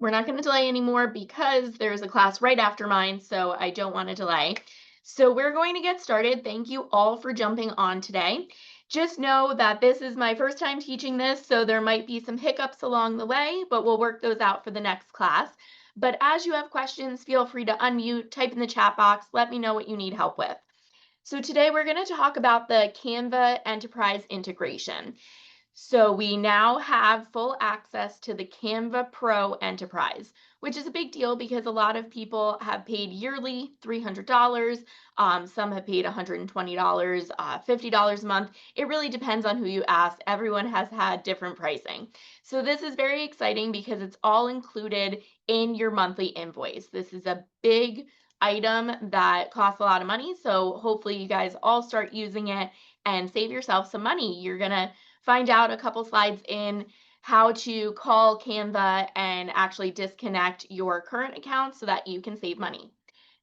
We're not going to delay anymore because there's a class right after mine, so I don't want to delay. So we're going to get started. Thank you all for jumping on today. Just know that this is my first time teaching this, so there might be some hiccups along the way, but we'll work those out for the next class. But as you have questions, feel free to unmute, type in the chat box, let me know what you need help with. So today we're going to talk about the Canva Enterprise integration. So we now have full access to the Canva Pro Enterprise, which is a big deal because a lot of people have paid yearly $300. Some have paid $120, $50 a month. It really depends on who you ask. Everyone has had different pricing. So this is very exciting because it's all included in your monthly invoice. This is a big item that costs a lot of money. So hopefully you guys all start using it and save yourself some money. You're going to find out a couple slides in how to call Canva and actually disconnect your current account so that you can save money.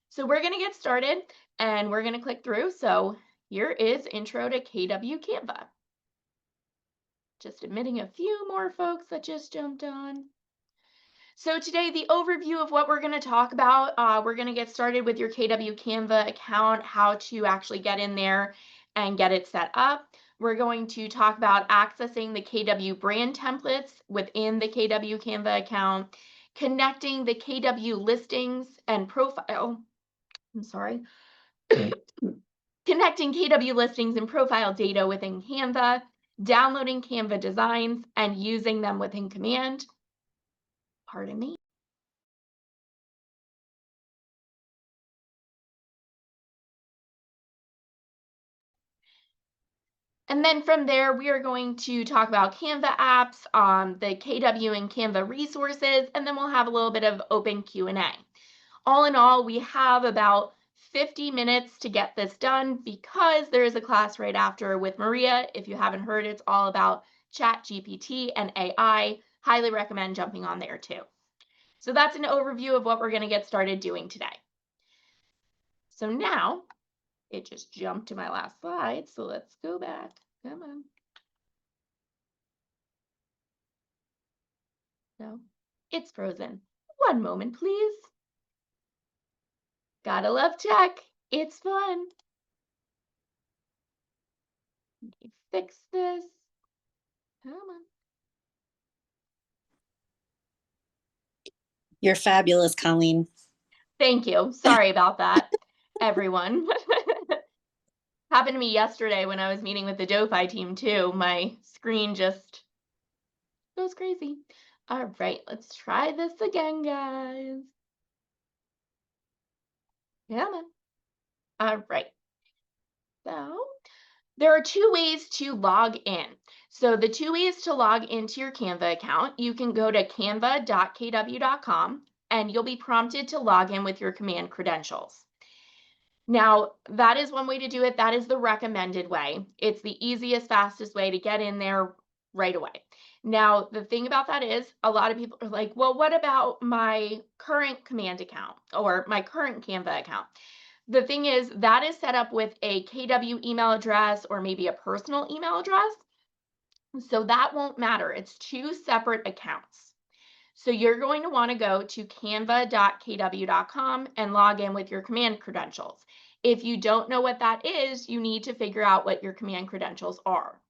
So we're going to get started and we're going to click through. So here is Intro to KW Canva. Just admitting a few more folks that just jumped on. So today, the overview of what we're going to talk about, we're going to get started with your KW Canva account, how to actually get in there and get it set up. We're going to talk about accessing the KW brand templates within the KW Canva account, connecting the KW listings and profile, connecting KW listings and profile data within Canva, downloading Canva designs and using them within Command. Pardon me. And then from there, we are going to talk about Canva apps, the KW and Canva resources, and then we'll have a little bit of open Q&A. All in all, we have about 50 minutes to get this done because there is a class right after with Maria. If you haven't heard, it's all about ChatGPT and AI. Highly recommend jumping on there too. So that's an overview of what we're going to get started doing today. So now, it just jumped to my last slide, so let's go back. Come on. No, it's frozen. One moment, please. Gotta love tech. It's fun. Let me fix this. Come on. You're fabulous, Colleen. Thank you. Sorry about that, everyone. Happened to me yesterday when I was meeting with the DoFi team too. My screen just goes crazy. All right, let's try this again, guys. Come on. All right. So there are two ways to log in. So the two ways to log into your Canva account, you can go to canva.kw.com and you'll be prompted to log in with your command credentials. Now, that is one way to do it. That is the recommended way. It's the easiest, fastest way to get in there right away. Now, the thing about that is a lot of people are like, well, what about my current command account or my current Canva account? The thing is that is set up with a KW email address or maybe a personal email address. So that won't matter. It's two separate accounts. So you're going to want to go to canva.kw.com and log in with your command credentials. If you don't know what that is, you need to figure out what your command credentials are.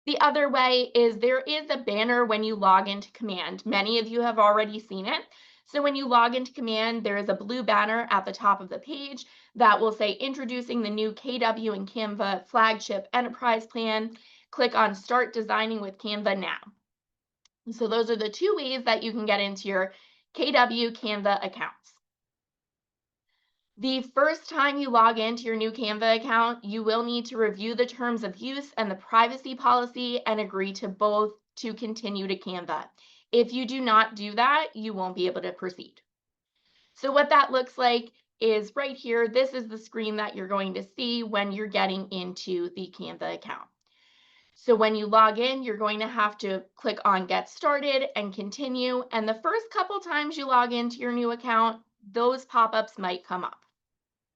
The other way is there is a banner when you log into Command. Many of you have already seen it. So when you log into Command, there is a blue banner at the top of the page that will say introducing the new KW and Canva flagship enterprise plan. Click on Start Designing with Canva now. So those are the two ways that you can get into your KW Canva accounts. The first time you log into your new Canva account, you will need to review the terms of use and the privacy policy and agree to both to continue to Canva. If you do not do that, you won't be able to proceed. So what that looks like is right here. This is the screen that you're going to see when you're getting into the Canva account. So when you log in, you're going to have to click on Get Started and Continue. And the first couple times you log into your new account, those pop-ups might come up.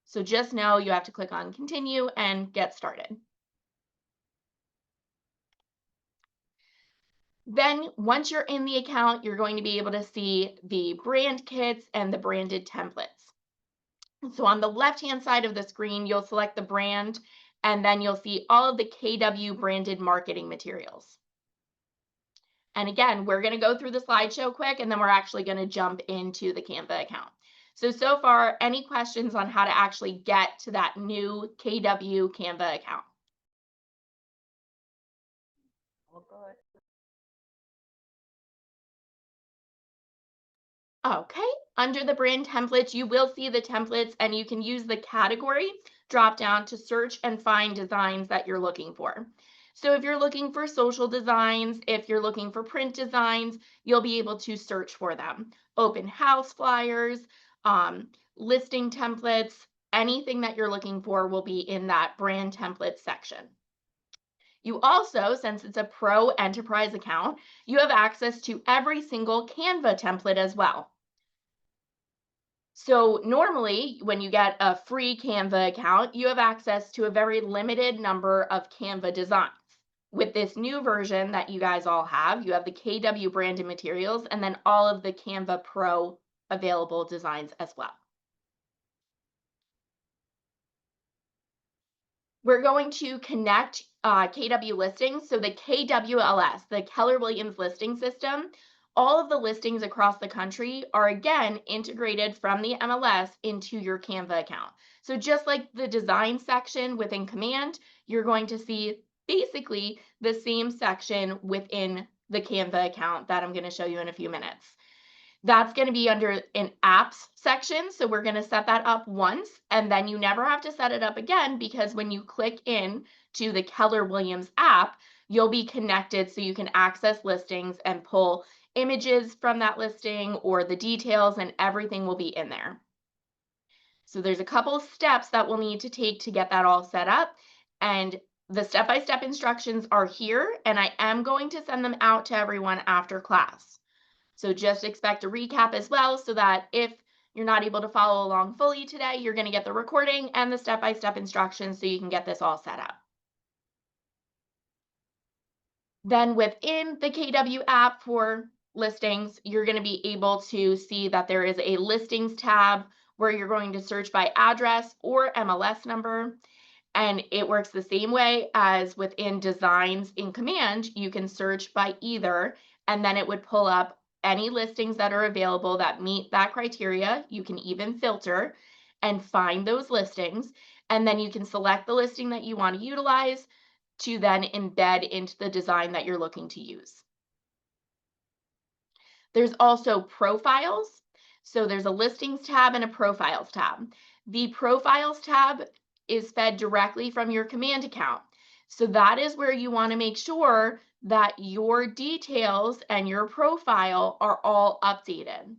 So just know you have to click on Continue and Get Started. Then once you're in the account, you're going to be able to see the brand kits and the branded templates. So on the left-hand side of the screen, you'll select the brand, and then you'll see all of the KW branded marketing materials. And again, we're going to go through the slideshow quick, and then we're actually going to jump into the Canva account. So far, any questions on how to actually get to that new KW Canva account? Okay, under the brand templates, you will see the templates and you can use the category drop down to search and find designs that you're looking for. So if you're looking for social designs, if you're looking for print designs, you'll be able to search for them. Open house flyers, listing templates, anything that you're looking for will be in that brand templates section. You also, since it's a pro enterprise account, you have access to every single Canva template as well. So normally when you get a free Canva account, you have access to a very limited number of Canva designs. With this new version that you guys all have, you have the KW branded materials and then all of the Canva Pro available designs as well. We're going to connect KW listings. So the KWLS, the Keller Williams listing system, all of the listings across the country are again integrated from the MLS into your Canva account. So just like the design section within Command, you're going to see basically the same section within the Canva account that I'm going to show you in a few minutes. That's going to be under an apps section. So we're going to set that up once and then you never have to set it up again because when you click in to the Keller Williams app, you'll be connected so you can access listings and pull images from that listing or the details and everything will be in there. So there's a couple of steps that we'll need to take to get that all set up. And the step-by-step instructions are here and I am going to send them out to everyone after class. So just expect a recap as well so that if you're not able to follow along fully today, you're going to get the recording and the step-by-step instructions so you can get this all set up. Then within the KW app for listings, you're going to be able to see that there is a listings tab where you're going to search by address or MLS number. And it works the same way as within designs in Command. You can search by either, and then it would pull up any listings that are available that meet that criteria. You can even filter and find those listings. And then you can select the listing that you want to utilize to then embed into the design that you're looking to use. There's also profiles. So there's a listings tab and a profiles tab. The profiles tab is fed directly from your Command account. So that is where you want to make sure that your details and your profile are all updated.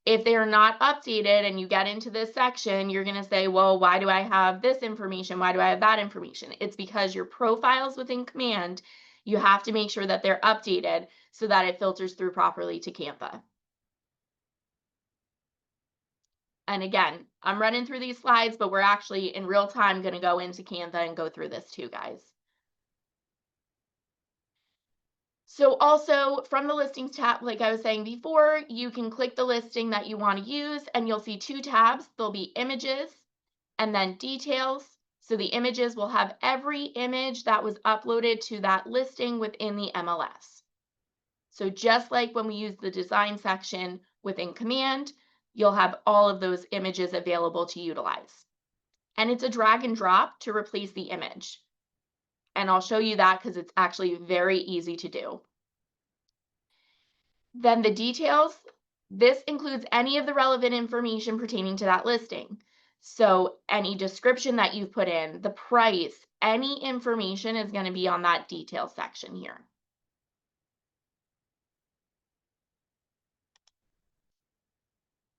If they are not updated and you get into this section, you're going to say, well, why do I have this information? Why do I have that information? It's because your profiles within Command, you have to make sure that they're updated so that it filters through properly to Canva. And again, I'm running through these slides, but we're actually in real time going to go into Canva and go through this too, guys. So also from the listings tab, like I was saying before, you can click the listing that you want to use and you'll see two tabs. There'll be images and then details. So the images will have every image that was uploaded to that listing within the MLS. So just like when we use the design section within Command, you'll have all of those images available to utilize. And it's a drag and drop to replace the image. And I'll show you that because it's actually very easy to do. Then the details, this includes any of the relevant information pertaining to that listing. So any description that you've put in, the price, any information is going to be on that detail section here.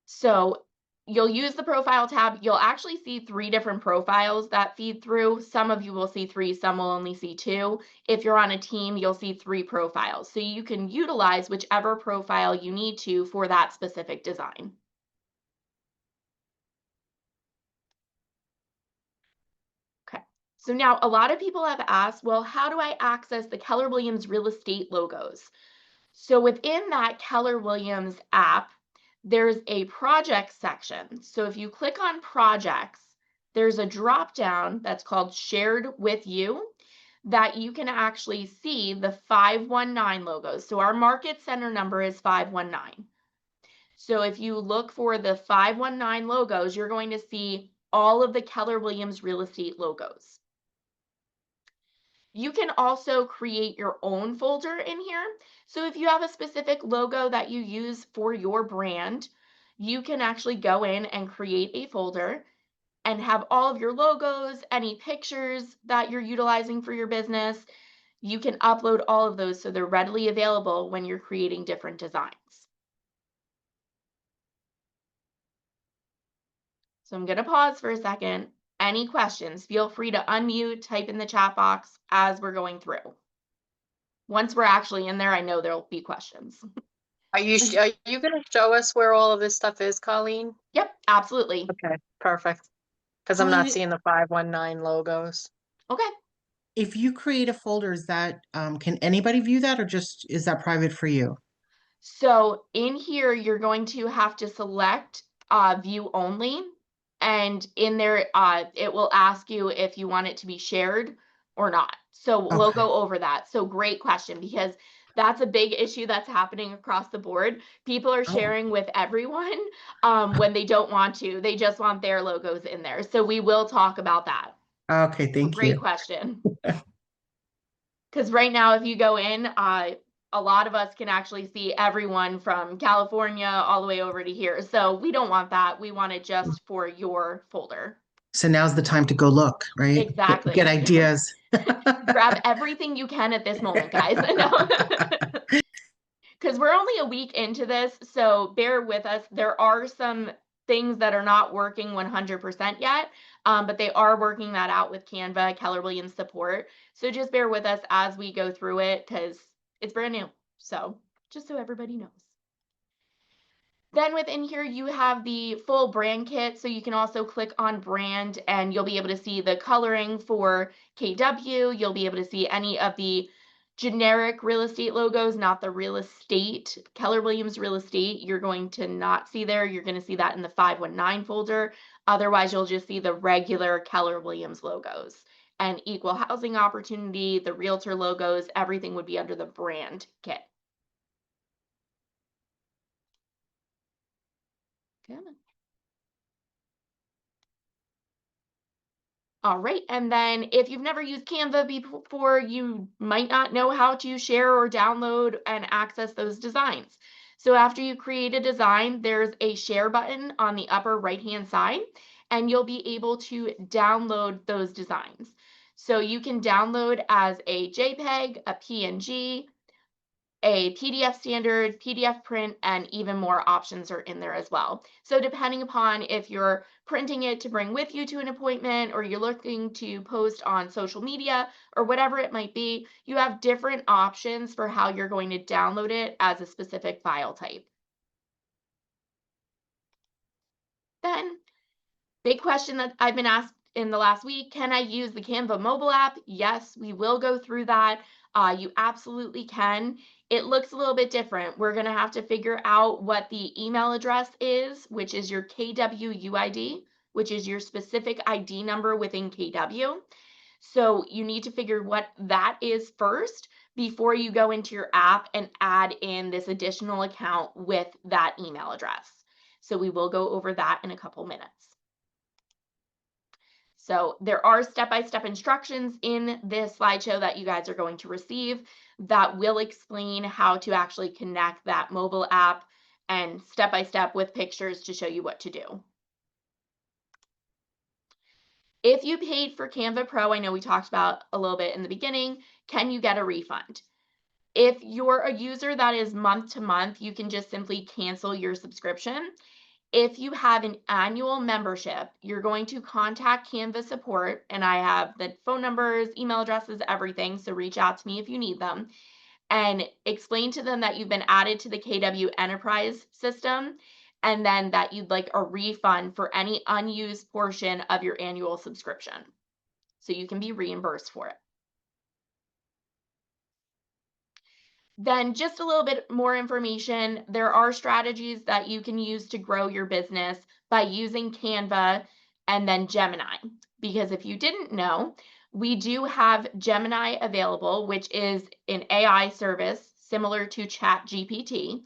So you'll use the profile tab. You'll actually see three different profiles that feed through. Some of you will see three, some will only see two. If you're on a team, you'll see three profiles. So you can utilize whichever profile you need to for that specific design. Okay, So now a lot of people have asked, well, how do I access the Keller Williams real estate logos? So within that Keller Williams app, there's a project section. So if you click on projects, there's a drop down that's called shared with you that you can actually see the 519 logos. So our market center number is 519. So if you look for the 519 logos, you're going to see all of the Keller Williams real estate logos. You can also create your own folder in here. So if you have a specific logo that you use for your brand, you can actually go in and create a folder and have all of your logos, any pictures that you're utilizing for your business. You can upload all of those so they're readily available when you're creating different designs. So I'm going to pause for a second. Any questions, feel free to unmute, type in the chat box as we're going through. Once we're actually in there, I know there'll be questions. Are you going to show us where all of this stuff is, Colleen? Yep, absolutely. Okay, perfect. Because I'm not Colleen, seeing the 519 logos. Okay. if you create a folder, is that can anybody view that, or just is that private for you? So in here, you're going to have to select view only. And in there, it will ask you if you want it to be shared or not. So we'll Okay. go over that. So great question, because that's a big issue that's happening across the board. People are Oh. sharing with everyone when they don't want to. They just want their logos in there. So we will talk about that. Okay, thank Great you. question. Because right now, if you go in, a lot of us can actually see everyone from California all the way over to here. So we don't want that. We want it just for your folder. So now's the time to go look, right? Exactly. Get ideas. Grab everything you can at this moment, guys. No. Because we're only a week into this, so bear with us. There are some things that are not working 100% yet, but they are working that out with Canva, Keller Williams support. So just bear with us as we go through it because it's brand new. So just so everybody knows. Then within here, you have the full brand kit. So you can also click on brand and you'll be able to see the coloring for KW. You'll be able to see any of the generic real estate logos, not the real estate, Keller Williams real estate. You're going to not see there. You're going to see that in the 519 folder. Otherwise, you'll just see the regular Keller Williams logos. And equal housing opportunity, the realtor logos, everything would be under the brand kit. Come on. All right, and then if you've never used Canva before, you might not know how to share or download and access those designs. So after you create a design, there's a share button on the upper right-hand side, and you'll be able to download those designs. So you can download as a JPEG, a PNG, a PDF standard, PDF print, and even more options are in there as well. So depending upon if you're printing it to bring with you to an appointment or you're looking to post on social media or whatever it might be, you have different options for how you're going to download it as a specific file type. Then, big question that I've been asked in the last week, can I use the Canva mobile app? Yes, we will go through that. You absolutely can. It looks a little bit different. We're going to have to figure out what the email address is, which is your KWUID, which is your specific ID number within KW. So you need to figure what that is first before you go into your app and add in this additional account with that email address. So we will go over that in a couple minutes. So there are step-by-step instructions in this slideshow that you guys are going to receive that will explain how to actually connect that mobile app and step-by-step with pictures to show you what to do. If you paid for Canva Pro, I know we talked about a little bit in the beginning, can you get a refund? If you're a user that is month to month, you can just simply cancel your subscription. If you have an annual membership, you're going to contact Canva support, and I have the phone numbers, email addresses, everything, so reach out to me if you need them, and explain to them that you've been added to the KW Enterprise system, and then that you'd like a refund for any unused portion of your annual subscription. so you can be reimbursed for it. Then just a little bit more information. There are strategies that you can use to grow your business by using Canva and then Gemini. Because if you didn't know, we do have Gemini available, which is an AI service similar to ChatGPT.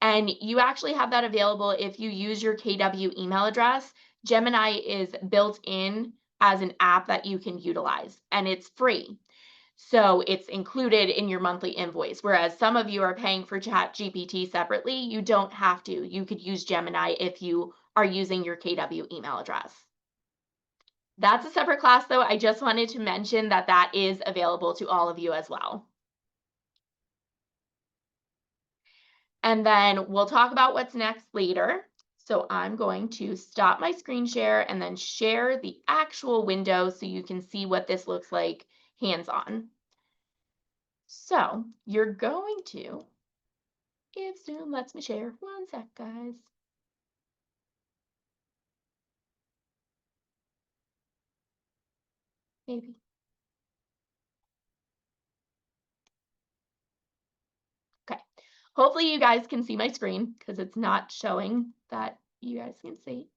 And you actually have that available if you use your KW email address. Gemini is built in as an app that you can utilize, and it's free. So it's included in your monthly invoice. Whereas some of you are paying for ChatGPT separately, you don't have to. You could use Gemini if you are using your KW email address. That's a separate class though. I just wanted to mention that that is available to all of you as well. And then we'll talk about what's next later. So I'm going to stop my screen share and then share the actual window so you can see what this looks like hands-on. So you're going to, if Zoom lets me share, one sec, guys. Maybe. Okay. Hopefully you guys can see my screen because it's not showing that you guys can see.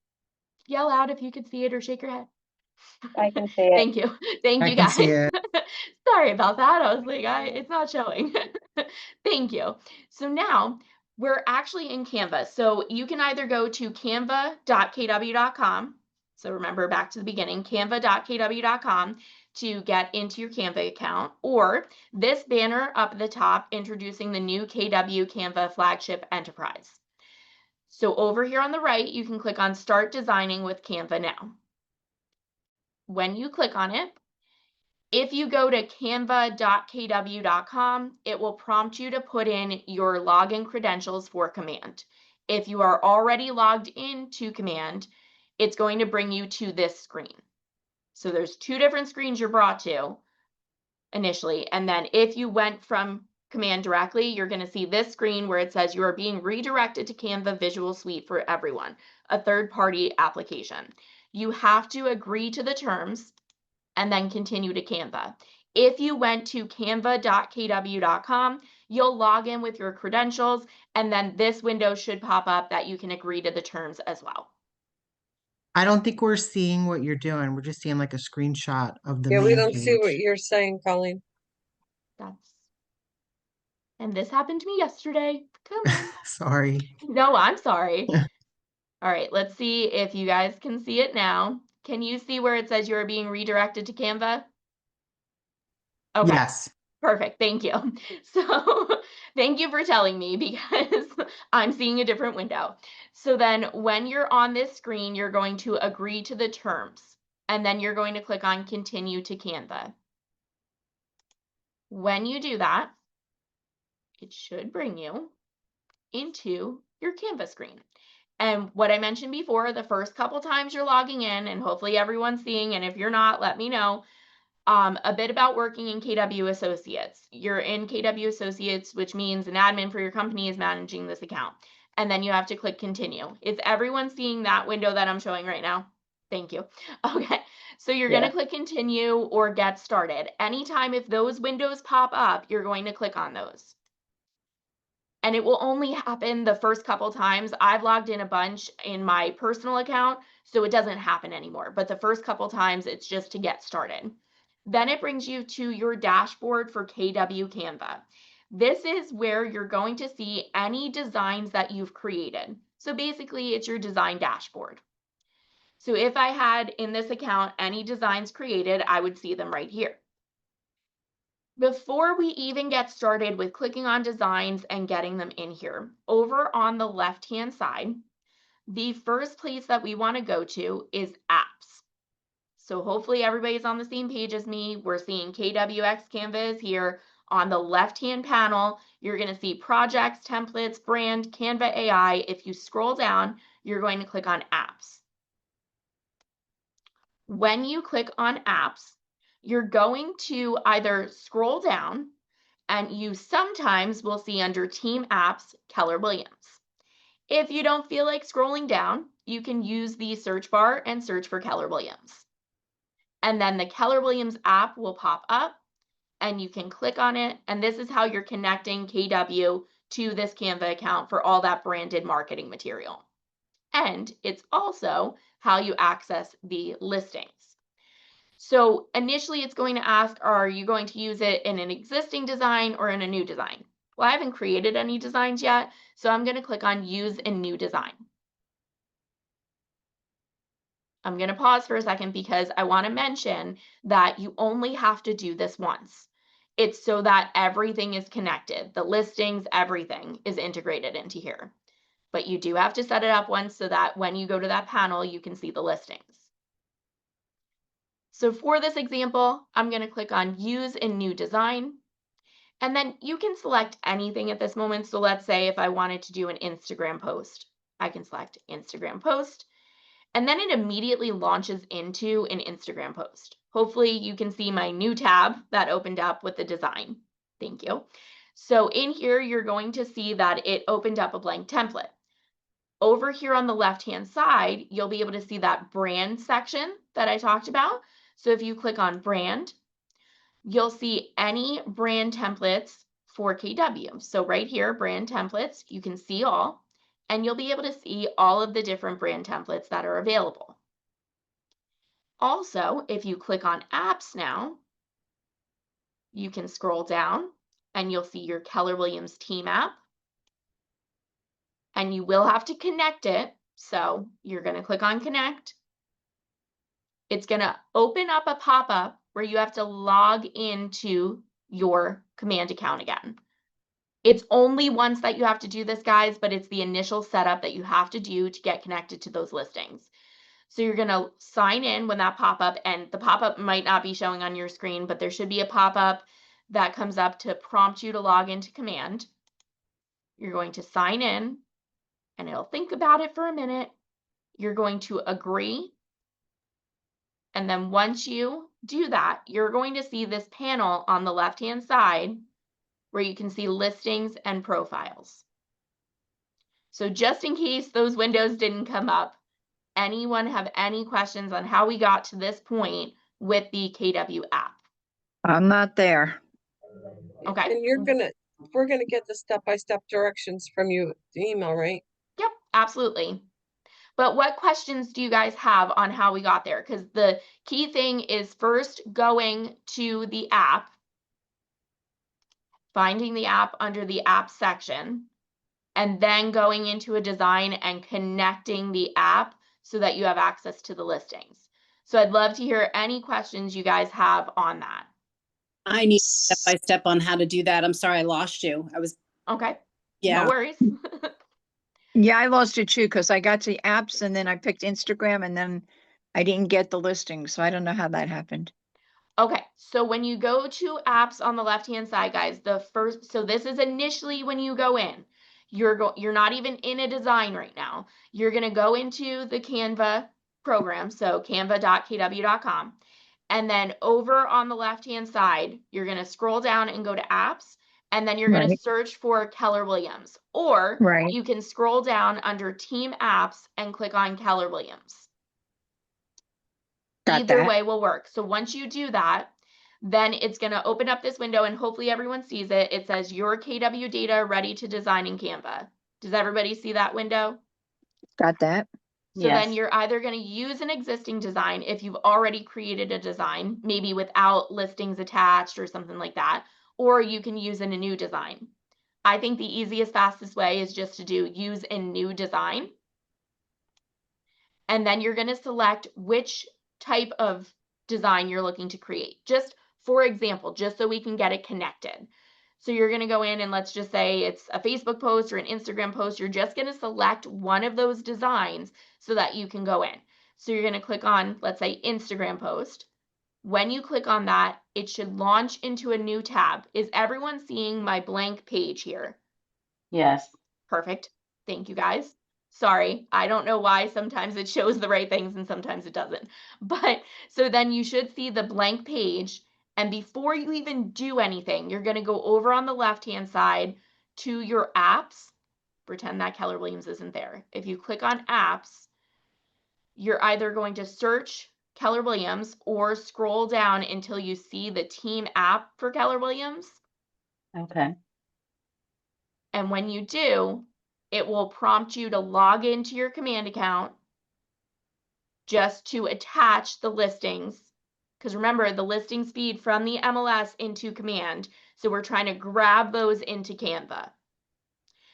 Yell out if you can see it or shake your head. I can see it. Thank you. Thank I you, can guys. see it. Sorry about that. I was like, it's not showing. Thank you. So now we're actually in Canva. So you can either go to canva.kw.com. So remember back to the beginning, canva.kw.com to get into your Canva account, or this banner up at the top introducing the new KW Canva Flagship Enterprise. So over here on the right, you can click on Start Designing with Canva Now. When you click on it, if you go to canva.kw.com, it will prompt you to put in your login credentials for Command. If you are already logged into Command, it's going to bring you to this screen. So there's two different screens you're brought to initially. And then if you went from Command directly, you're going to see this screen where it says you are being redirected to Canva Visual Suite for Everyone, a third-party application. You have to agree to the terms and then continue to Canva. If you went to canva.kw.com, you'll log in with your credentials, and then this window should pop up that you can agree to the terms as well. I don't think we're seeing what you're doing. We're just seeing like a screenshot of the Yeah, we main don't see what page. you're saying, Colleen. And this happened to me yesterday. Come on. Sorry. No, I'm sorry. All right, let's see if you guys can see it now. Can you see where it says you are being redirected to Canva? Okay. Yes. Perfect. Thank you. So thank you for telling me because I'm seeing a different window. So then when you're on this screen, you're going to agree to the terms, and then you're going to click on Continue to Canva. When you do that, it should bring you into your Canva screen. And what I mentioned before, the first couple times you're logging in, and hopefully everyone's seeing, and if you're not, let me know. A bit about working in KW Associates. You're in KW Associates, which means an admin for your company is managing this account. And then you have to click continue. Is everyone seeing that window that I'm showing right now? Thank you. Okay, so you're going to click continue or get started. Anytime if those windows pop up, you're going to click on those. And it will only happen the first couple times. I've logged in a bunch in my personal account, so it doesn't happen anymore. But the first couple times, it's just to get started. Then it brings you to your dashboard for KW Canva. This is where you're going to see any designs that you've created. So basically, it's your design dashboard. So if I had in this account any designs created, I would see them right here. Before we even get started with clicking on designs and getting them in here, over on the left-hand side, the first place that we want to go to is apps. So hopefully everybody's on the same page as me. We're seeing KWX Canva is here. On the left-hand panel, you're going to see projects, templates, brand, Canva AI. If you scroll down, you're going to click on apps. When you click on apps, you're going to either scroll down, and you sometimes will see under Team Apps, Keller Williams. If you don't feel like scrolling down, you can use the search bar and search for Keller Williams. and then the Keller Williams app will pop up and you can click on it. And this is how you're connecting KW to this Canva account for all that branded marketing material. And it's also how you access the listings. So initially it's going to ask, are you going to use it in an existing design or in a new design? Well, I haven't created any designs yet, so I'm going to click on use in new design. I'm going to pause for a second because I want to mention that you only have to do this once. It's so that everything is connected. The listings, everything is integrated into here. But you do have to set it up once so that when you go to that panel, you can see the listings. So for this example, I'm going to click on use in new design. And then you can select anything at this moment. So let's say if I wanted to do an Instagram post, I can select Instagram post. And then it immediately launches into an Instagram post. Hopefully you can see my new tab that opened up with the design. Thank you. So in here, you're going to see that it opened up a blank template. Over here on the left-hand side, you'll be able to see that brand section that I talked about. So if you click on brand, you'll see any brand templates for KW. So right here, brand templates, you can see all, and you'll be able to see all of the different brand templates that are available. Also, if you click on apps now, you can scroll down and you'll see your Keller Williams team app. And you will have to connect it. So you're going to click on connect. It's going to open up a pop-up where you have to log into your command account again. It's only once that you have to do this, guys, but it's the initial setup that you have to do to get connected to those listings. So you're going to sign in when that pop-up, and the pop-up might not be showing on your screen, but there should be a pop-up that comes up to prompt you to log into command. You're going to sign in, and it'll think about it for a minute. You're going to agree. And then once you do that, you're going to see this panel on the left-hand side where you can see listings and profiles. So just in case those windows didn't come up, anyone have any questions on how we got to this point with the KW app? I'm not there. Okay. And we're gonna get the step-by-step directions from you, the email, right? Yep, absolutely. But what questions do you guys have on how we got there? Because the key thing is first going to the app, finding the app under the app section, and then going into a design and connecting the app so that you have access to the listings. So I'd love to hear any questions you guys have on that. I need step by step on how to do that. I'm sorry I lost you. Okay. Yeah. No worries. Yeah, I lost it too because I got to the apps and then I picked Instagram and then I didn't get the listing. So I don't know how that happened. Okay, so when you go to apps on the left-hand side, guys, so this is initially when you go in. You're not even in a design right now. You're going to go into the Canva program, so canva.kw.com. And then over on the left-hand side, you're going to scroll down and go to apps, and then you're going to Right. search for Keller Williams. Or Right. you can scroll down under team apps and click on Keller Williams. Got Either that. way will work. So once you do that, then it's going to open up this window and hopefully everyone sees it. It says your KW data ready to design in Canva. Does everybody see that window? Got that. So then you're either going to use an existing design if you've already created a design, maybe without listings attached or something like that, or you can use in a new design. I think the easiest, fastest way is just to do use in new design. And then you're going to select which type of design you're looking to create. Just for example, just so we can get it connected. So you're going to go in and let's just say it's a Facebook post or an Instagram post. You're just going to select one of those designs so that you can go in. So you're going to click on, let's say, Instagram post. When you click on that, it should launch into a new tab. Is everyone seeing my blank page here? Yes. Perfect. Thank you, guys. Sorry, I don't know why sometimes it shows the right things and sometimes it doesn't. But so then you should see the blank page. And before you even do anything, you're going to go over on the left-hand side to your apps. Pretend that Keller Williams isn't there. If you click on apps, you're either going to search Keller Williams or scroll down until you see the team app for Keller Williams. Okay. And when you do, it will prompt you to log into your command account just to attach the listings. Because remember, the listings feed from the MLS into command. So we're trying to grab those into Canva.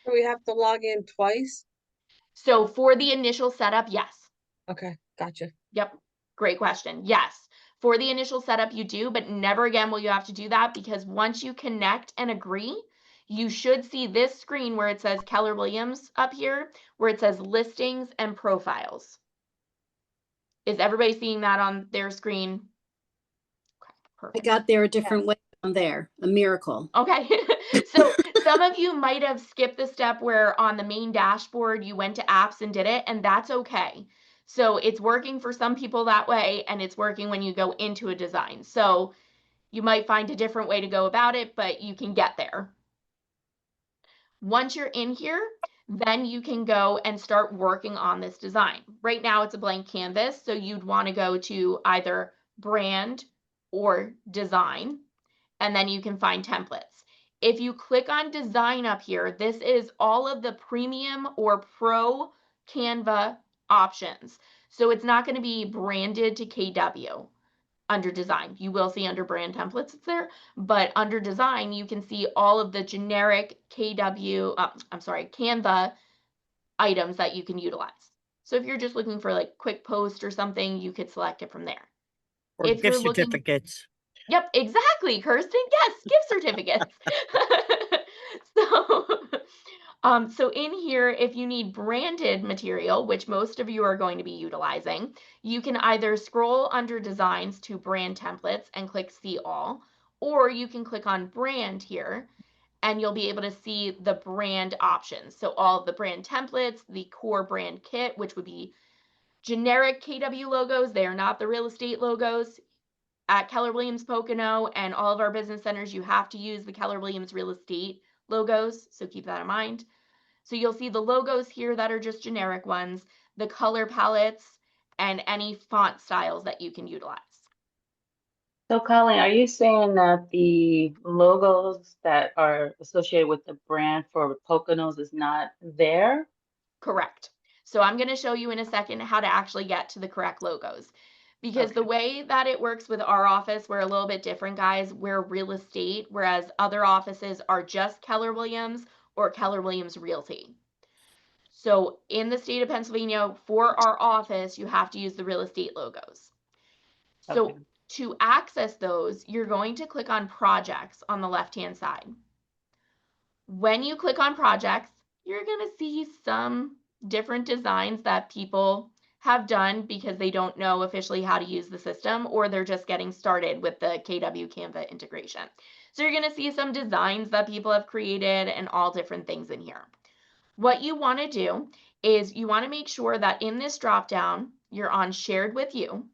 Do we have to log in twice? So for the initial setup, yes. Okay, gotcha. Yep. Great question. Yes. For the initial setup, you do, but never again will you have to do that, because once you connect and agree, you should see this screen where it says Keller Williams up here, where it says listings and profiles. Is everybody seeing that on their screen? Okay, I perfect. got there a different way on there. A miracle. Okay. So some of you might have skipped the step where on the main dashboard you went to apps and did it, and that's okay. So it's working for some people that way, and it's working when you go into a design. So you might find a different way to go about it, but you can get there. Once you're in here, then you can go and start working on this design. Right now it's a blank canvas, so you'd want to go to either brand or design, and then you can find templates. If you click on design up here, this is all of the premium or pro Canva options. So it's not going to be branded to KW under design. You will see under brand templates it's there, but under design you can see all of the generic Canva items that you can utilize. So if you're just looking for like quick post or something, you could select it from there. Or If you're gift looking, certificates. yep, exactly, Kirsten. Yes, gift certificates. So, so in here, if you need branded material, which most of you are going to be utilizing, you can either scroll under designs to brand templates and click see all, or you can click on brand here and you'll be able to see the brand options. So all of the brand templates, the core brand kit, which would be generic KW logos. They are not the real estate logos. At Keller Williams Pocono and all of our business centers, you have to use the Keller Williams real estate logos. So keep that in mind. So you'll see the logos here that are just generic ones, the color palettes, and any font styles that you can utilize. So Colleen, are you saying that the logos that are associated with the brand for Poconos is not there? Correct. So I'm going to show you in a second how to actually get to the correct logos. Because the Okay. way that it works with our office, we're a little bit different, guys. We're real estate, whereas other offices are just Keller Williams or Keller Williams Realty. So in the state of Pennsylvania, for our office, you have to use the real estate logos. So Okay. to access those, you're going to click on projects on the left-hand side. When you click on projects, you're going to see some different designs that people have done because they don't know officially how to use the system, or they're just getting started with the KW Canva integration. So you're going to see some designs that people have created and all different things in here. What you want to do is you want to make sure that in this dropdown, you're on shared with you,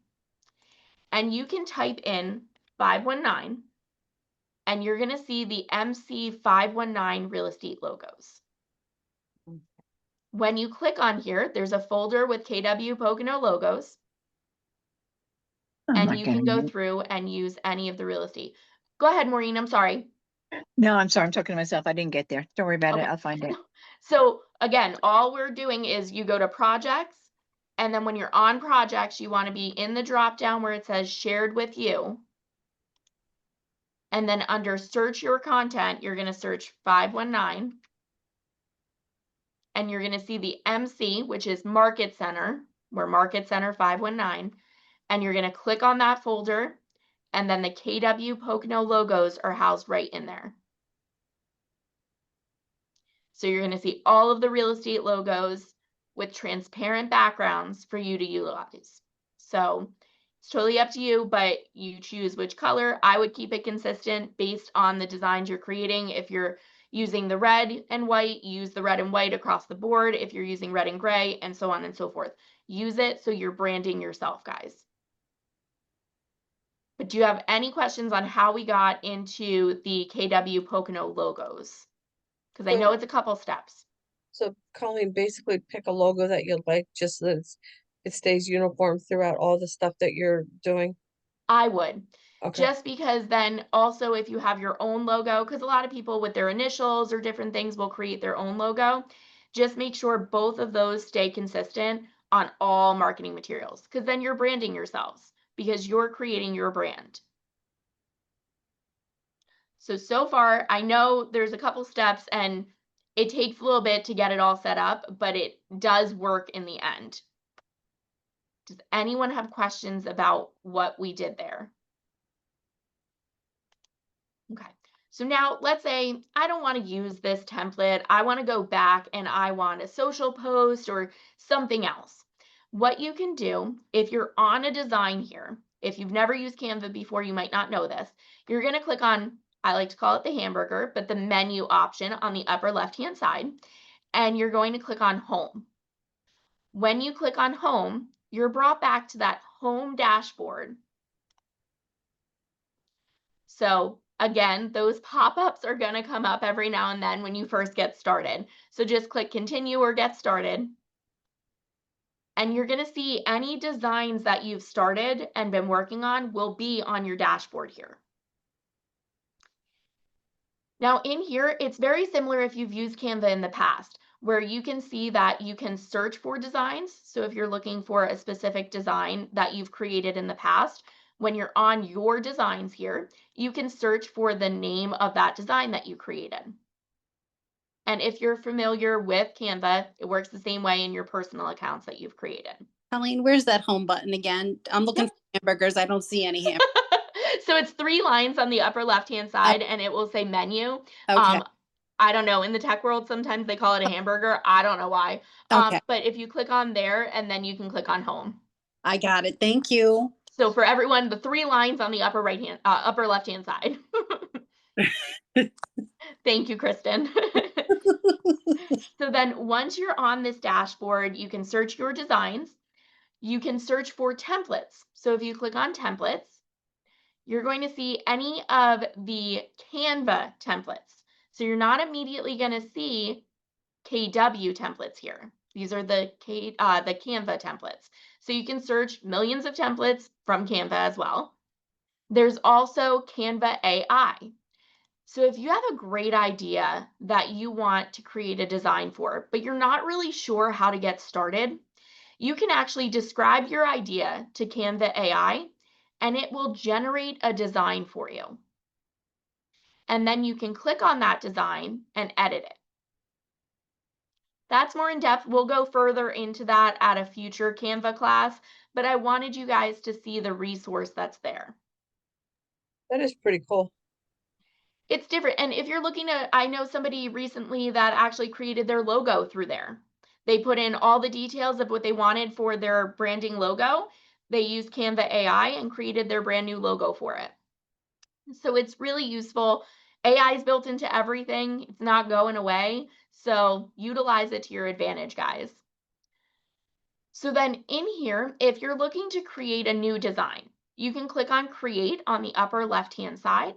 and you can type in 519, and you're going to see the MC 519 real estate logos. When you click on here, there's a folder with KW Pocono logos, I'm and not you can go getting it. through and use any of the real estate. Go ahead, Maureen, I'm sorry. No, I'm sorry. I'm talking to myself. I didn't get there. Don't worry about it. Okay. I'll find it. So again, all we're doing is you go to projects, and then when you're on projects, you want to be in the drop down where it says shared with you. And then under search your content, you're going to search 519. And you're going to see the MC, which is Market Center. We're Market Center 519. And you're going to click on that folder. And then the KW Pocono logos are housed right in there. So you're going to see all of the real estate logos with transparent backgrounds for you to utilize. So it's totally up to you, but you choose which color. I would keep it consistent based on the designs you're creating. If you're using the red and white, use the red and white across the board. If you're using red and gray, and so on and so forth, use it so you're branding yourself, guys. But do you have any questions on how we got into the KW Pocono logos? Because I know it's a couple steps. So Colleen, basically pick a logo that you like, just as it stays uniform throughout all the stuff that you're doing? I would. Okay, Just because then also if you have your own logo, because a lot of people with their initials or different things will create their own logo, just make sure both of those stay consistent on all marketing materials, because then you're branding yourselves because you're creating your brand. So far, I know there's a couple steps and it takes a little bit to get it all set up, but it does work in the end. Does anyone have questions about what we did there? Okay, so now let's say I don't want to use this template. I want to go back and I want a social post or something else. What you can do if you're on a design here, if you've never used Canva before, you might not know this. You're going to click on, I like to call it the hamburger, but the menu option on the upper left-hand side, and you're going to click on home. When you click on home, you're brought back to that home dashboard. So again, those pop-ups are going to come up every now and then when you first get started. So just click continue or get started. And you're going to see any designs that you've started and been working on will be on your dashboard here. Now in here, it's very similar if you've used Canva in the past, where you can see that you can search for designs. So if you're looking for a specific design that you've created in the past, when you're on your designs here, you can search for the name of that design that you created. And if you're familiar with Canva, it works the same way in your personal accounts that you've created. Colleen, where's that home button again? I'm looking for hamburgers. I don't see any hamburgers. So it's 3 lines on the upper left-hand side, and it will say menu. Okay. I don't know. In the tech world, sometimes they call it a hamburger. I don't know why. Okay. But if you click on there, and then you can click on home. I got it. Thank you. So for everyone, the 3 lines on the upper left-hand side. Thank you, Kristen. So then once you're on this dashboard, you can search your designs. You can search for templates. So if you click on templates, you're going to see any of the Canva templates. So you're not immediately going to see KW templates here. These are the Canva templates. So you can search millions of templates from Canva as well. There's also Canva AI. So if you have a great idea that you want to create a design for, but you're not really sure how to get started, you can actually describe your idea to Canva AI and it will generate a design for you. And then you can click on that design and edit it. That's more in depth. We'll go further into that at a future Canva class, but I wanted you guys to see the resource that's there. that is pretty cool. It's different. And if you're looking to, I know somebody recently that actually created their logo through there. They put in all the details of what they wanted for their branding logo. They used Canva AI and created their brand new logo for it. So it's really useful. AI is built into everything. It's not going away. So utilize it to your advantage, guys. So then in here, if you're looking to create a new design, you can click on create on the upper left-hand side.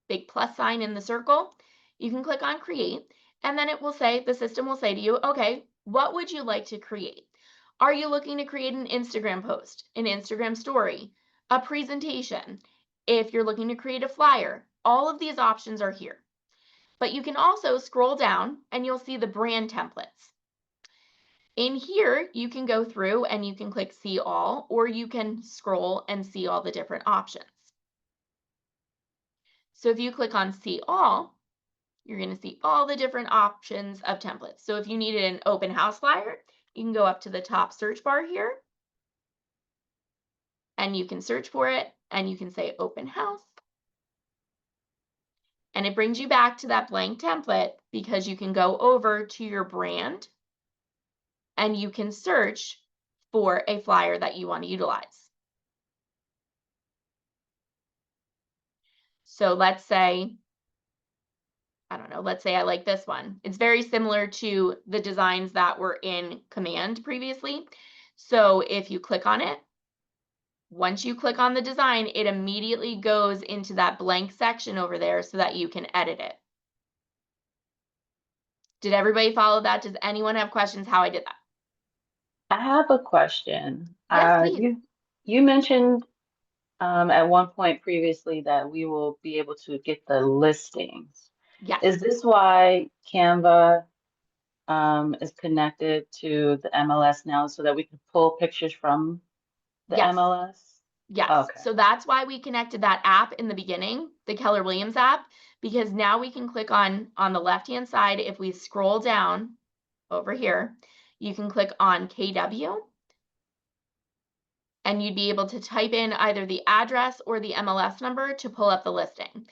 Big plus sign in the circle. You can click on create, and then it will say, the system will say to you, okay, what would you like to create? Are you looking to create an Instagram post, an Instagram story, a presentation? If you're looking to create a flyer, all of these options are here. But you can also scroll down and you'll see the brand templates. In here, you can go through and you can click see all, or you can scroll and see all the different options. So if you click on see all, you're going to see all the different options of templates. So if you needed an open house flyer, you can go up to the top search bar here and you can search for it and you can say open house. And it brings you back to that blank template because you can go over to your brand and you can search for a flyer that you want to utilize. So let's say, I don't know, let's say I like this one. It's very similar to the designs that were in Command previously. So if you click on it, once you click on the design, it immediately goes into that blank section over there so that you can edit it. Did everybody follow that? Does anyone have questions how I did that? I have a question. Yes, please. You mentioned at one point previously that we will be able to get the listings. Yes. Is this why Canva is connected to the MLS now so that we can pull pictures from the Yes. MLS? Yes. Okay. So that's why we connected that app in the beginning, the Keller Williams app, because now we can click on the left-hand side. If we scroll down over here, you can click on KW and you'd be able to type in either the address or the MLS number to pull up the listing.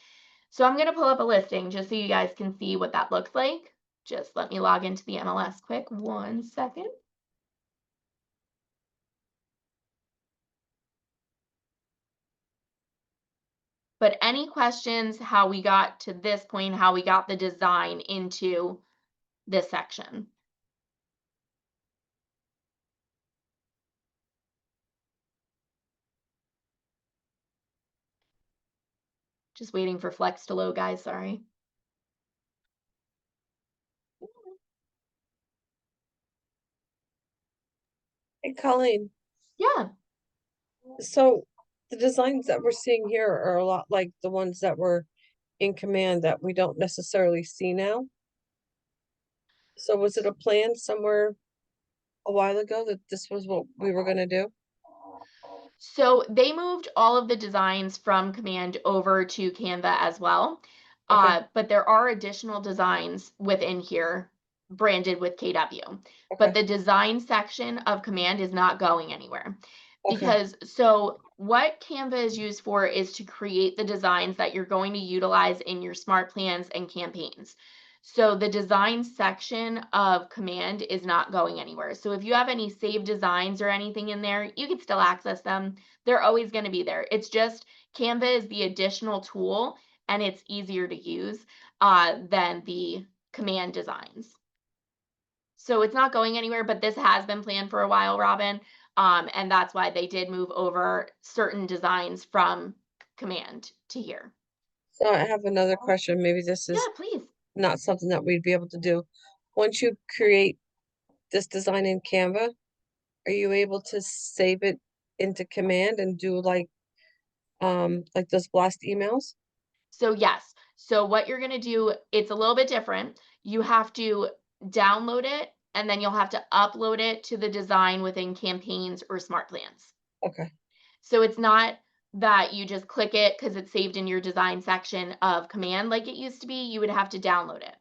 So I'm going to pull up a listing just so you guys can see what that looks like. Just let me log into the MLS quick. 1 second. But any questions how we got to this point, how we got the design into this section? Just waiting for Flex to load, guys, sorry. Hey, Colleen, Yeah, so the designs that we're seeing here are a lot like the ones that were in Command that we don't necessarily see now. So was it a plan somewhere a while ago that this was what we were gonna do? so they moved all of the designs from Command over to Canva as well. Okay. But there are additional designs within here branded with KW. But Okay, the design section of Command is not going anywhere. okay, Because so what Canva is used for is to create the designs that you're going to utilize in your smart plans and campaigns. So the design section of Command is not going anywhere. So if you have any saved designs or anything in there, you can still access them. They're always going to be there. It's just Canva is the additional tool and it's easier to use than the Command designs. So it's not going anywhere, but this has been planned for a while, Robin. And that's why they did move over certain designs from Command to here. so I have another question, maybe this Yeah, is please. not something that we'd be able to do. Once you create this design in Canva, are you able to save it into Command and do like those blast emails? So yes. So what you're going to do, it's a little bit different. You have to download it and then you'll have to upload it to the design within campaigns or smart plans. Okay, So it's not that you just click it because it's saved in your design section of Command like it used to be. You would have to download it.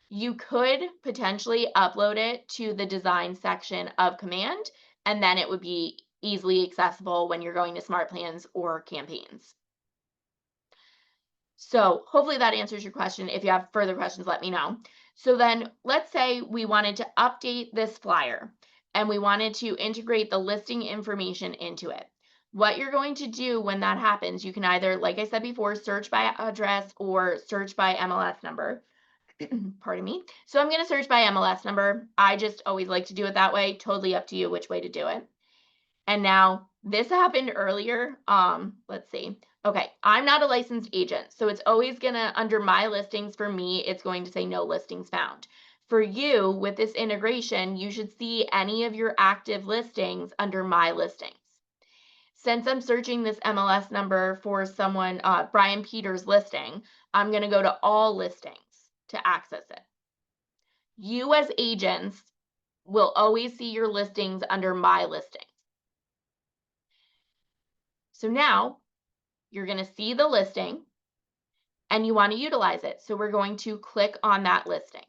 You could potentially upload it to the design section of Command, and then it would be easily accessible when you're going to smart plans or campaigns. So hopefully that answers your question. If you have further questions, let me know. So then let's say we wanted to update this flyer and we wanted to integrate the listing information into it. What you're going to do when that happens, you can either, like I said before, search by address or search by MLS number. Pardon me. So I'm going to search by MLS number. I just always like to do it that way. Totally up to you which way to do it. And now this happened earlier. Let's see. Okay, I'm not a licensed agent, so it's always gonna, under my listings for me, it's going to say no listings found. For you, with this integration, you should see any of your active listings under my listings. Since I'm searching this MLS number for someone, Brian Peters listing, I'm gonna go to all listings to access it. You as agents will always see your listings under my listings. So now you're going to see the listing and you want to utilize it. So we're going to click on that listing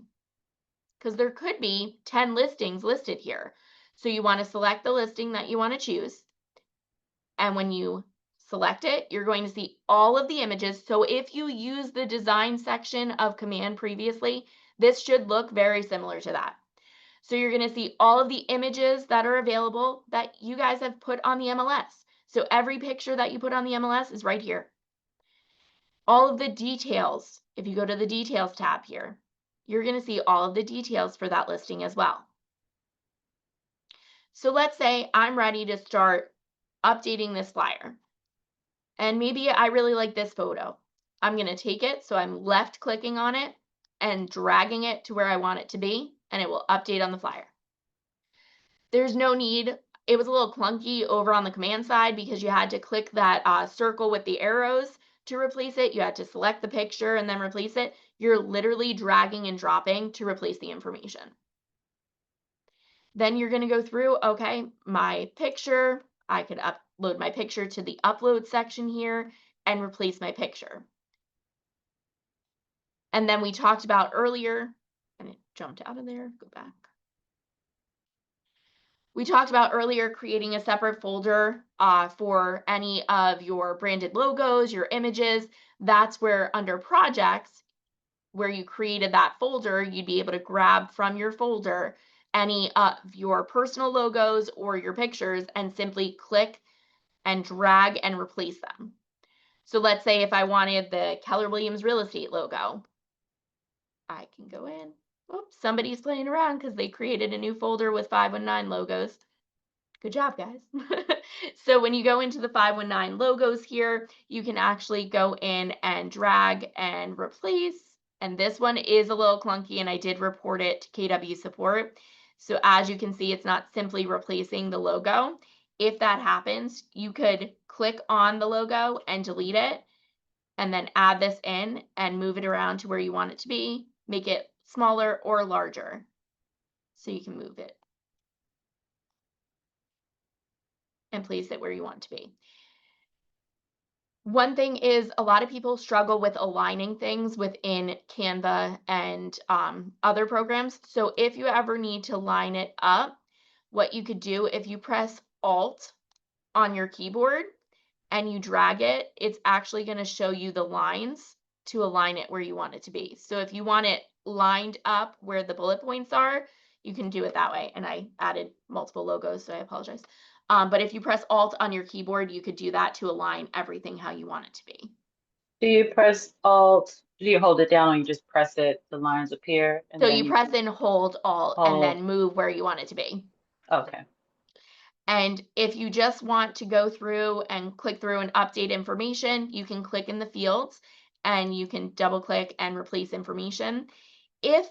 because there could be 10 listings listed here. So you want to select the listing that you want to choose. And when you select it, you're going to see all of the images. So if you use the design section of Command previously, this should look very similar to that. So you're going to see all of the images that are available that you guys have put on the MLS. So every picture that you put on the MLS is right here. All of the details, if you go to the details tab here, you're going to see all of the details for that listing as well. So let's say I'm ready to start updating this flyer. And maybe I really like this photo. I'm going to take it, so I'm left clicking on it and dragging it to where I want it to be, and it will update on the flyer. There's no need. It was a little clunky over on the command side because you had to click that circle with the arrows to replace it. You had to select the picture and then replace it. You're literally dragging and dropping to replace the information. Then you're going to go through, okay, my picture. I could upload my picture to the upload section here and replace my picture. And then we talked about earlier, and it jumped out of there, go back. We talked about earlier creating a separate folder for any of your branded logos, your images. That's where under projects, where you created that folder, you'd be able to grab from your folder any of your personal logos or your pictures and simply click and drag and replace them. So let's say if I wanted the Keller Williams real estate logo, I can go in. Oops, somebody's playing around because they created a new folder with 519 logos. Good job, guys. So when you go into the 519 logos here, you can actually go in and drag and replace. And this one is a little clunky, and I did report it to KW support. So as you can see, it's not simply replacing the logo. If that happens, you could click on the logo and delete it, and then add this in and move it around to where you want it to be, make it smaller or larger. So you can move it and place it where you want to be. One thing is a lot of people struggle with aligning things within Canva and other programs. So if you ever need to line it up, what you could do if you press Alt on your keyboard and you drag it, it's actually going to show you the lines to align it where you want it to be. So if you want it lined up where the bullet points are, you can do it that way. And I added multiple logos, so I apologize. But if you press Alt on your keyboard, you could do that to align everything how you want it to be. Do you press Alt? Do you hold it down or you just press it, the lines appear? And So then you press and hold Alt and then move where you want it to be. Okay. And if you just want to go through and click through and update information, you can click in the fields and you can double click and replace information.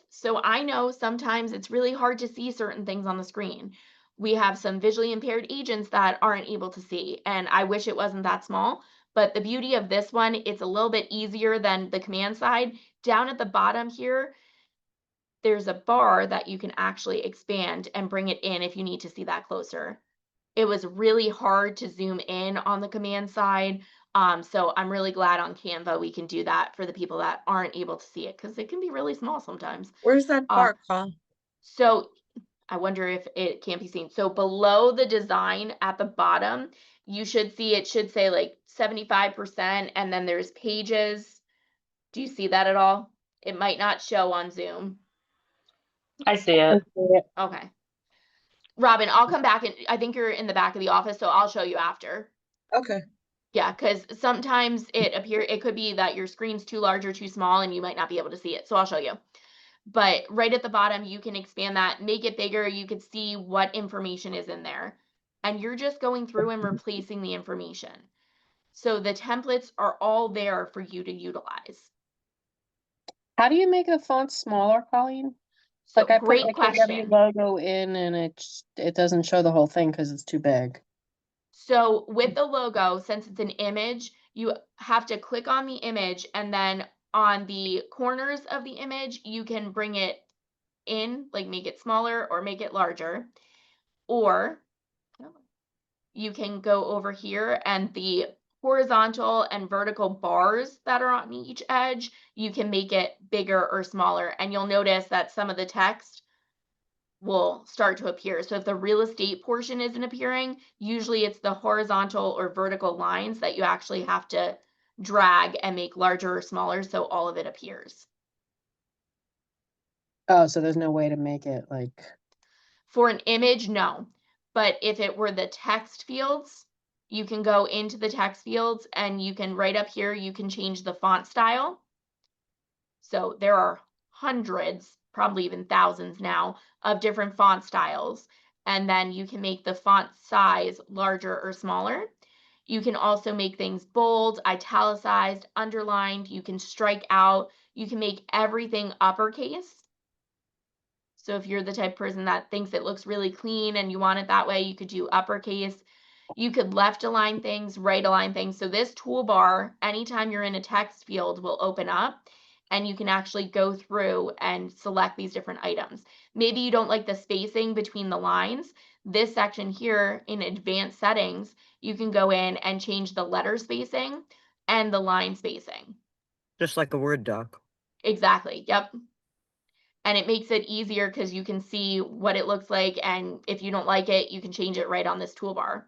So I know sometimes it's really hard to see certain things on the screen. We have some visually impaired agents that aren't able to see, and I wish it wasn't that small. But the beauty of this one, it's a little bit easier than the command side. Down at the bottom here, there's a bar that you can actually expand and bring it in if you need to see that closer. It was really hard to zoom in on the command side. So I'm really glad on Canva we can do that for the people that aren't able to see it because it can be really small sometimes. Where's that bar, Carl? So I wonder if it can't be seen. So below the design at the bottom, you should see it should say like 75%, and then there's pages. Do you see that at all? It might not show on Zoom. I see it. Okay. Robin, I'll come back and I think you're in the back of the office, so I'll show you after. Okay. Yeah, because sometimes it could be that your screen's too large or too small and you might not be able to see it. So I'll show you. But right at the bottom, you can expand that, make it bigger. You could see what information is in there. And you're just going through and replacing the information. So the templates are all there for you to utilize. How do you make the font smaller, Colleen? So Like I put great my KW question. logo in and it doesn't show the whole thing because it's too big. So with the logo, since it's an image, you have to click on the image, and then on the corners of the image, you can bring it in, like make it smaller or make it larger. Or you can go over here and the horizontal and vertical bars that are on each edge, you can make it bigger or smaller. And you'll notice that some of the text will start to appear. So if the real estate portion isn't appearing, usually it's the horizontal or vertical lines that you actually have to drag and make larger or smaller so all of it appears. Oh, so there's no way to make it like. For an image, no. But if it were the text fields, you can go into the text fields and you can right up here, you can change the font style. So there are hundreds, probably even thousands now, of different font styles. And then you can make the font size larger or smaller. You can also make things bold, italicized, underlined. You can strike out. You can make everything uppercase. So if you're the type of person that thinks it looks really clean and you want it that way, you could do uppercase. You could left align things, right align things. So this toolbar, anytime you're in a text field, will open up and you can actually go through and select these different items. Maybe you don't like the spacing between the lines. This section here in advanced settings, you can go in and change the letter spacing and the line spacing. Just like a Word doc. Exactly. Yep. And it makes it easier because you can see what it looks like. And if you don't like it, you can change it right on this toolbar.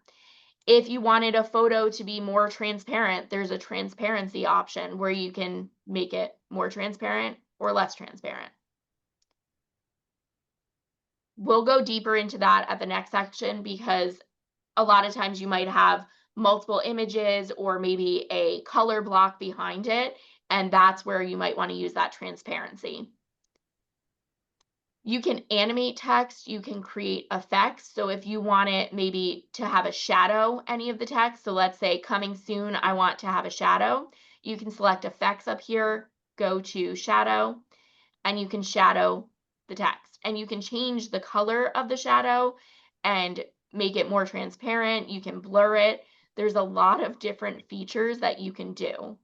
If you wanted a photo to be more transparent, there's a transparency option where you can make it more transparent or less transparent. We'll go deeper into that at the next section because a lot of times you might have multiple images or maybe a color block behind it, and that's where you might want to use that transparency. You can animate text, you can create effects. So if you want it maybe to have a shadow any of the text, so let's say coming soon, I want to have a shadow, you can select effects up here, go to shadow, and you can shadow the text. And you can change the color of the shadow and make it more transparent. You can blur it. There's a lot of different features that you can do.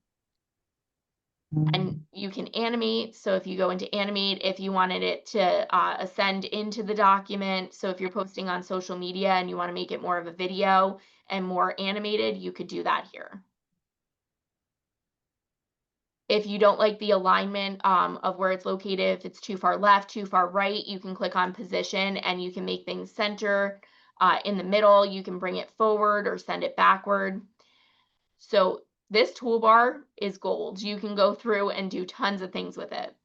And you can animate. So if you go into animate, if you wanted it to ascend into the document, so if you're posting on social media and you want to make it more of a video and more animated, you could do that here. If you don't like the alignment of where it's located, if it's too far left, too far right, you can click on position and you can make things center in the middle. You can bring it forward or send it backward. So this toolbar is gold. You can go through and do tons of things with it.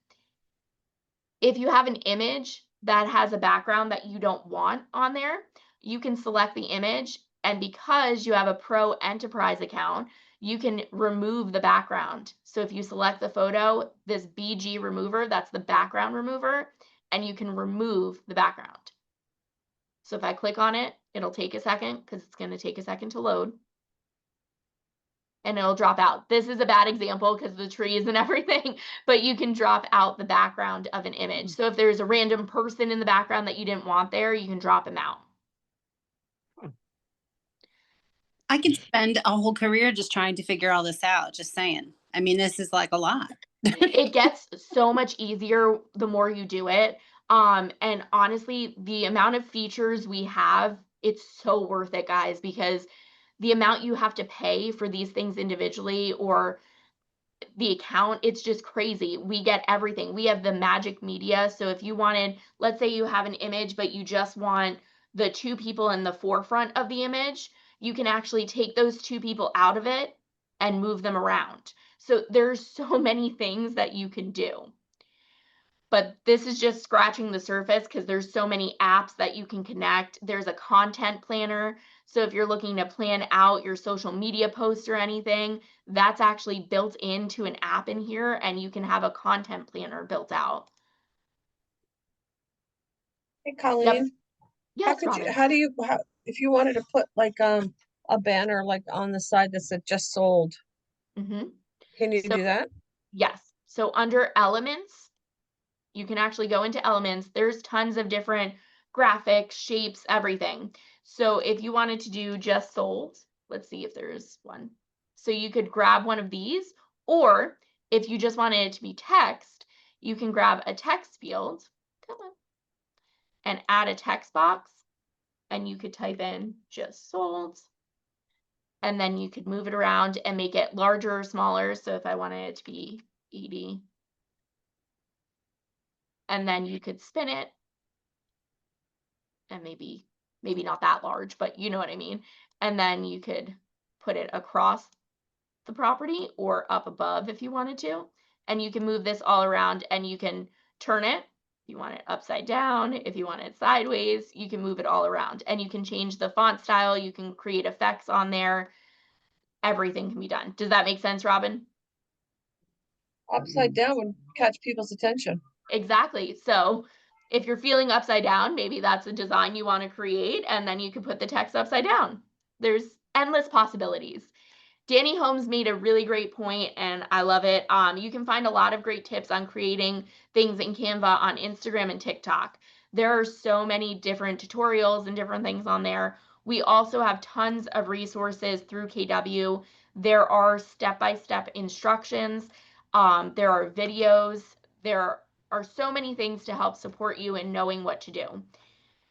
If you have an image that has a background that you don't want on there, you can select the image. And because you have a Pro Enterprise account, you can remove the background. So if you select the photo, this BG remover, that's the background remover, and you can remove the background. So if I click on it, it'll take a second because it's going to take a second to load. And it'll drop out. This is a bad example because the trees and everything, but you can drop out the background of an image. So if there's a random person in the background that you didn't want there, you can drop him out. I could spend a whole career just trying to figure all this out, just saying. I mean, this is like a lot. It gets so much easier the more you do it. And honestly, the amount of features we have, it's so worth it, guys, because the amount you have to pay for these things individually or the account, it's just crazy. We get everything. We have the magic media. So if you wanted, let's say you have an image, but you just want the two people in the forefront of the image, you can actually take those two people out of it and move them around. So there's so many things that you can do. But this is just scratching the surface because there's so many apps that you can connect. There's a content planner. So if you're looking to plan out your social media posts or anything, that's actually built into an app in here and you can have a content planner built out. Hey, Colleen, Yes, Robin. if you wanted to put like a banner like on the side that said just sold, can you do that? Yes. So under elements, you can actually go into elements. There's tons of different graphics, shapes, everything. So if you wanted to do just sold, let's see if there's one. So you could grab one of these, or if you just wanted it to be text, you can grab a text field, and add a text box, and you could type in just sold, and then you could move it around and make it larger or smaller. So if I wanted it to be 80, and then you could spin it, and maybe not that large, but you know what I mean. And then you could put it across the property or up above if you wanted to. And you can move this all around and you can turn it. If you want it upside down, if you want it sideways, you can move it all around. And you can change the font style. You can create effects on there. Everything can be done. Does that make sense, Robin? Upside down would catch people's attention. Exactly. So if you're feeling upside down, maybe that's a design you want to create, and then you can put the text upside down. There's endless possibilities. Danny Holmes made a really great point and I love it. You can find a lot of great tips on creating things in Canva on Instagram and TikTok. There are so many different tutorials and different things on there. We also have tons of resources through KW. There are step-by-step instructions. There are videos. There are so many things to help support you in knowing what to do.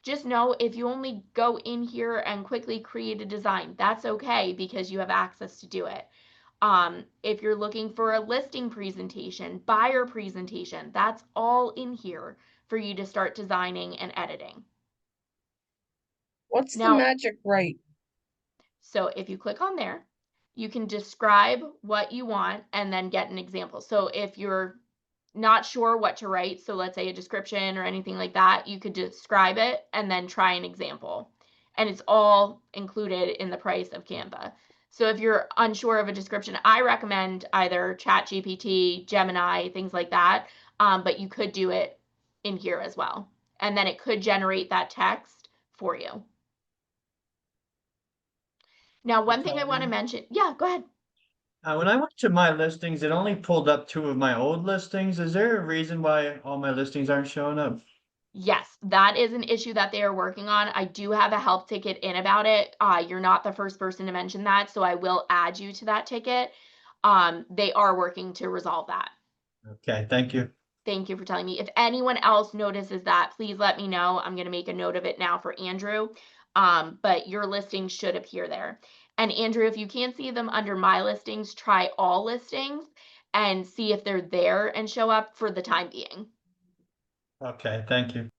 Just know if you only go in here and quickly create a design, that's okay because you have access to do it. If you're looking for a listing presentation, buyer presentation, that's all in here for you to start designing and editing. What's the Now, magic right? so if you click on there, you can describe what you want and then get an example. So if you're not sure what to write, so let's say a description or anything like that, you could describe it and then try an example. And it's all included in the price of Canva. So if you're unsure of a description, I recommend either ChatGPT, Gemini, things like that. But you could do it in here as well. And then it could generate that text for you. Now, one thing I want to mention, yeah, go ahead. When I went to my listings, it only pulled up 2 of my old listings. Is there a reason why all my listings aren't showing up? Yes, that is an issue that they are working on. I do have a help ticket in about it. You're not the first person to mention that, so I will add you to that ticket. They are working to resolve that. Okay, thank you. Thank you for telling me. If anyone else notices that, please let me know. I'm going to make a note of it now for Andrew. But your listings should appear there. And Andrew, if you can't see them under my listings, try all listings and see if they're there and show up for the time being. Okay, thank you.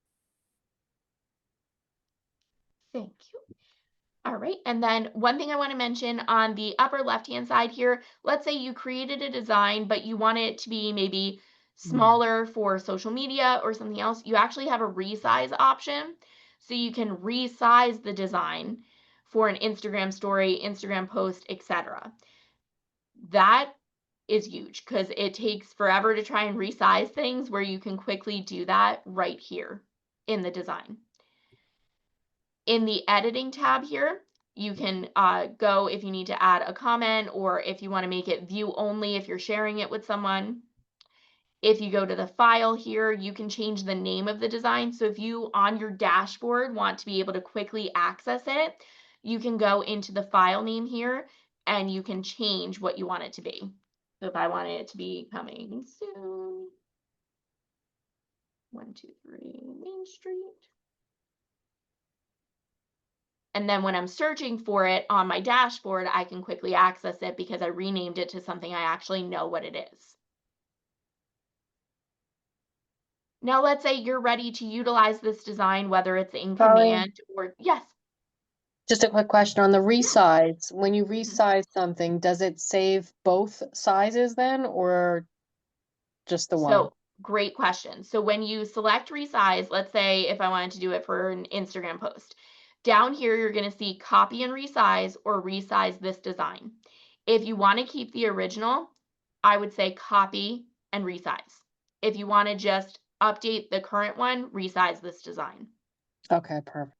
Thank you. All right, and then one thing I want to mention on the upper left-hand side here, let's say you created a design, but you want it to be maybe smaller for social media or something else. You actually have a resize option. So you can resize the design for an Instagram story, Instagram post, etc. That is huge because it takes forever to try and resize things where you can quickly do that right here in the design. In the editing tab here, you can go if you need to add a comment or if you want to make it view only if you're sharing it with someone. If you go to the file here, you can change the name of the design. So if you on your dashboard want to be able to quickly access it, you can go into the file name here and you can change what you want it to be. So if I wanted it to be coming soon, 123 Main Street. And then when I'm searching for it on my dashboard, I can quickly access it because I renamed it to something I actually know what it is. Now, let's say you're ready to utilize this design, whether it's in Colleen? command or yes. Just a quick question on the resize. When you resize something, does it save both sizes then or just the one? So great question. So when you select resize, let's say if I wanted to do it for an Instagram post, down here, you're going to see copy and resize or resize this design. If you want to keep the original, I would say copy and resize. If you want to just update the current one, resize this design. Okay, perfect.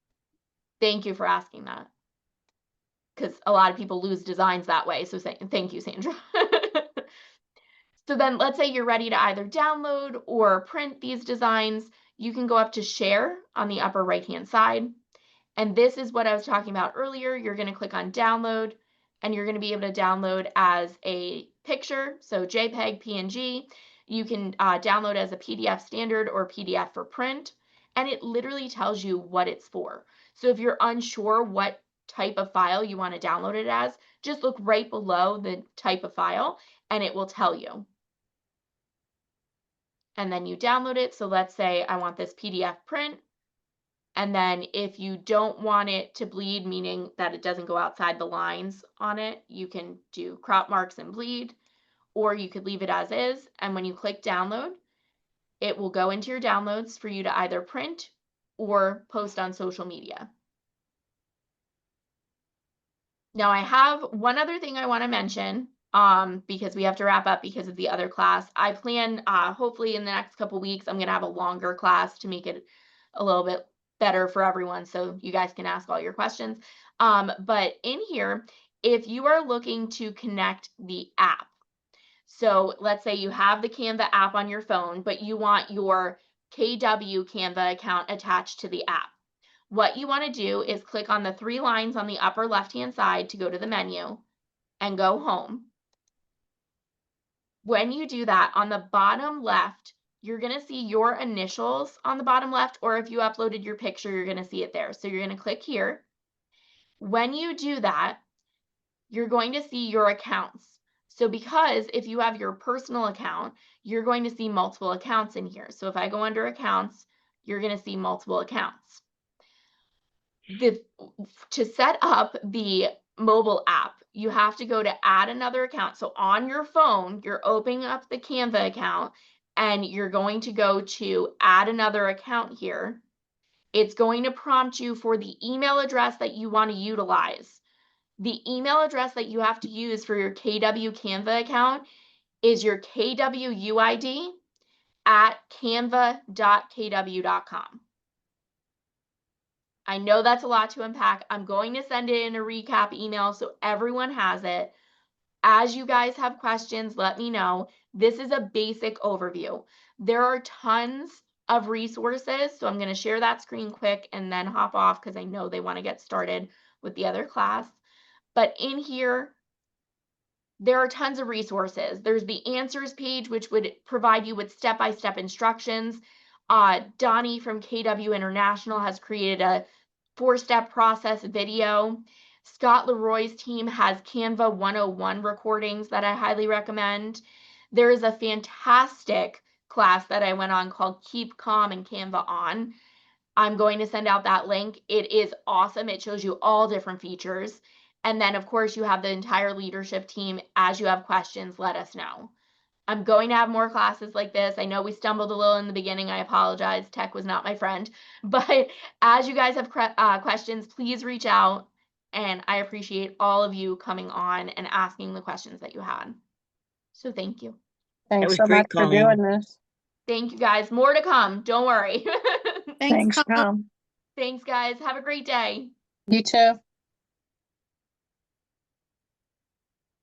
Thank you for asking that. Because a lot of people lose designs that way. So thank you, Sandra. So then let's say you're ready to either download or print these designs. You can go up to share on the upper right-hand side. And this is what I was talking about earlier. You're going to click on download and you're going to be able to download as a picture. So JPEG, PNG. You can download as a PDF standard or PDF for print. And it literally tells you what it's for. So if you're unsure what type of file you want to download it as, just look right below the type of file and it will tell you. And then you download it. So let's say I want this PDF print. And then if you don't want it to bleed, meaning that it doesn't go outside the lines on it, you can do crop marks and bleed, or you could leave it as is. And when you click download, it will go into your downloads for you to either print or post on social media. Now I have one other thing I want to mention because we have to wrap up because of the other class. I plan hopefully in the next couple weeks, I'm going to have a longer class to make it a little bit better for everyone so you guys can ask all your questions. But in here, if you are looking to connect the app, so let's say you have the Canva app on your phone, but you want your KW Canva account attached to the app. What you want to do is click on the 3 lines on the upper left-hand side to go to the menu and go home. When you do that, on the bottom left, you're going to see your initials on the bottom left, or if you uploaded your picture, you're going to see it there. So you're going to click here. When you do that, you're going to see your accounts. So because if you have your personal account, you're going to see multiple accounts in here. So if I go under accounts, you're going to see multiple accounts. To set up the mobile app, you have to go to add another account. So on your phone, you're opening up the Canva account and you're going to go to add another account here. It's going to prompt you for the email address that you want to utilize. The email address that you have to use for your KW Canva account is your KWUID at canva.kw.com. I know that's a lot to unpack. I'm going to send it in a recap email so everyone has it. As you guys have questions, let me know. This is a basic overview. There are tons of resources, so I'm going to share that screen quick and then hop off because I know they want to get started with the other class. But in here, there are tons of resources. There's the answers page, which would provide you with step-by-step instructions. Donnie from KW International has created a 4-step process video. Scott Leroy's team has Canva 101 recordings that I highly recommend. There is a fantastic class that I went on called Keep Calm and Canva On. I'm going to send out that link. It is awesome. It shows you all different features. And then, of course, you have the entire leadership team. As you have questions, let us know. I'm going to have more classes like this. I know we stumbled a little in the beginning. I apologize. Tech was not my friend. But as you guys have questions, please reach out. And I appreciate all of you coming on and asking the questions that you had. So thank you. Thanks was so great, much for Colleen. doing this. Thank you, guys. More to come. Don't worry. Thanks, Colleen. Tom. Thanks, guys. Have a great day. You too.